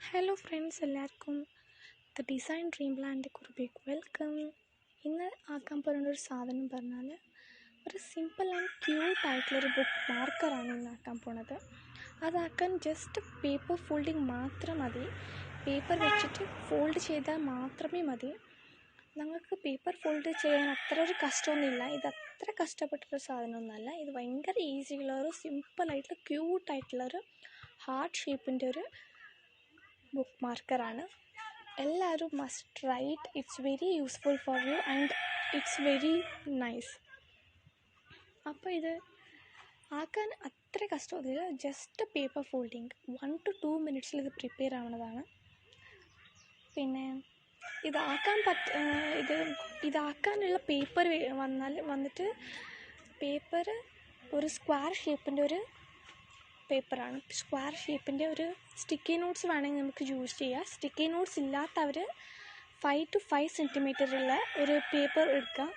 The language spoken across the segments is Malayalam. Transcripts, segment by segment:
ഹലോ ഫ്രണ്ട്സ്, എല്ലാവർക്കും ദ ഡിസൈൻ ഡ്രീം പ്ലാൻ്റെ കുറിപ്പിലേക്ക് വെൽക്കം. ഇന്ന് ആക്കാൻ പോകുന്ന ഒരു സാധനം പറഞ്ഞാൽ ഒരു സിമ്പിൾ ആൻഡ് ക്യൂട്ടായിട്ടുള്ളൊരു ബുക്ക് മാർക്കറാണ് ഇന്ന് ആക്കാൻ പോണത്. അതാക്കാൻ ജസ്റ്റ് പേപ്പർ ഫോൾഡിങ് മാത്രം മതി. പേപ്പർ വെച്ചിട്ട് ഫോൾഡ് ചെയ്താൽ മാത്രമേ മതി. ഞങ്ങൾക്ക് പേപ്പർ ഫോൾഡ് ചെയ്യാൻ അത്ര ഒരു കഷ്ടമൊന്നുമില്ല. ഇത് അത്ര കഷ്ടപ്പെട്ടൊരു സാധനമൊന്നുമല്ല. ഇത് ഭയങ്കര ഈസിയുള്ളൊരു സിമ്പിളായിട്ടുള്ള ക്യൂട്ടായിട്ടുള്ളൊരു ഹാർട്ട് ഷേപ്പിൻ്റെ ഒരു ബുക്ക് മാർക്കറാണ്. എല്ലാവരും must try it. It's very useful for you and it's very nice. അപ്പോൾ ഇത് ആക്കാൻ അത്ര കഷ്ടമൊന്നുമില്ല. ജസ്റ്റ് പേപ്പർ ഫോൾഡിങ് 1 to 2 മിനിറ്റ്സിൽ ഇത് പ്രിപ്പയർ ആവുന്നതാണ്. പിന്നെ ഇതാക്കാനുള്ള പേപ്പർ വന്നിട്ട് പേപ്പർ ഒരു സ്ക്വയർ ഷേപ്പിൻ്റെ ഒരു പേപ്പറാണ്. സ്ക്വയർ ഷേപ്പിൻ്റെ ഒരു സ്റ്റിക്കി നോട്ട്സ് വേണമെങ്കിൽ നമുക്ക് യൂസ് ചെയ്യാം. സ്റ്റിക്കി നോട്ട്സ് ഇല്ലാത്തവർ 5 to 5 സെൻറ്റിമീറ്ററുള്ള ഒരു പേപ്പർ എടുക്കാം.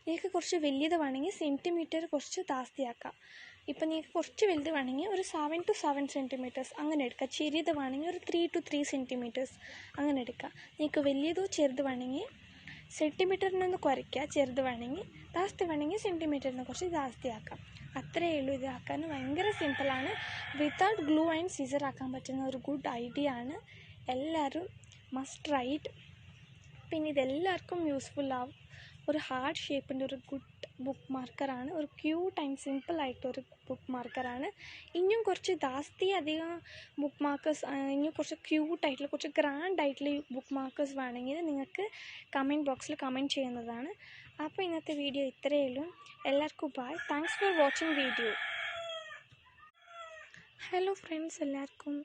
നിങ്ങൾക്ക് കുറച്ച് വലിയത് വേണമെങ്കിൽ സെൻറ്റിമീറ്റർ കുറച്ച് ജാസ്തിയാക്കാം. ഇപ്പം നിങ്ങൾക്ക് കുറച്ച് വലുത് വേണമെങ്കിൽ ഒരു 7 to 7 സെൻറ്റിമീറ്റേഴ്സ് അങ്ങനെ എടുക്കുക. ചെറിയത് വേണമെങ്കിൽ ഒരു 3 to 3 സെൻറ്റിമീറ്റേഴ്സ് അങ്ങനെ എടുക്കുക. നിങ്ങൾക്ക് വലിയതോ ചെറുത് വേണമെങ്കിൽ സെൻറ്റിമീറ്ററിനൊന്ന് കുറയ്ക്കുക. ചെറുത് വേണമെങ്കിൽ ജാസ്തി വേണമെങ്കിൽ സെൻറ്റിമീറ്ററിന് കുറച്ച് ജാസ്തിയാക്കാം. അത്രയേ ഉള്ളൂ. ഇത് ആക്കാൻ ഭയങ്കര സിമ്പിളാണ്. വിത്തൗട്ട് ഗ്ലൂ ആൻഡ് സീസർ ആക്കാൻ പറ്റുന്ന ഒരു ഗുഡ് ഐഡിയ ആണ്. എല്ലാവരും മസ്റ്റ് ട്രൈ ഇറ്റ്. പിന്നെ ഇതെല്ലാവർക്കും യൂസ്ഫുൾ ആവും. ഒരു ഹാർട്ട് ഷേപ്പിൻ്റെ ഒരു ഗുഡ് ബുക്ക് മാർക്കറാണ്. ഒരു ക്യൂട്ട് ആൻഡ് സിമ്പിളായിട്ടൊരു ബുക്ക് മാർക്കറാണ്. ഇനിയും കുറച്ച് അധികം ബുക്ക് മാർക്കേഴ്സ്, ഇനിയും കുറച്ച് ക്യൂട്ടായിട്ടുള്ള കുറച്ച് ഗ്രാൻഡായിട്ടുള്ള ബുക്ക് മാർക്കേഴ്സ് വേണമെങ്കിൽ നിങ്ങൾക്ക് കമൻറ്റ് ബോക്സിൽ കമൻറ്റ് ചെയ്യുന്നതാണ്. അപ്പോൾ ഇന്നത്തെ വീഡിയോ ഇത്രയേ ഉള്ളൂ. എല്ലാവർക്കും bye. Thanks for watching video. Hello friends, എല്ലാവർക്കും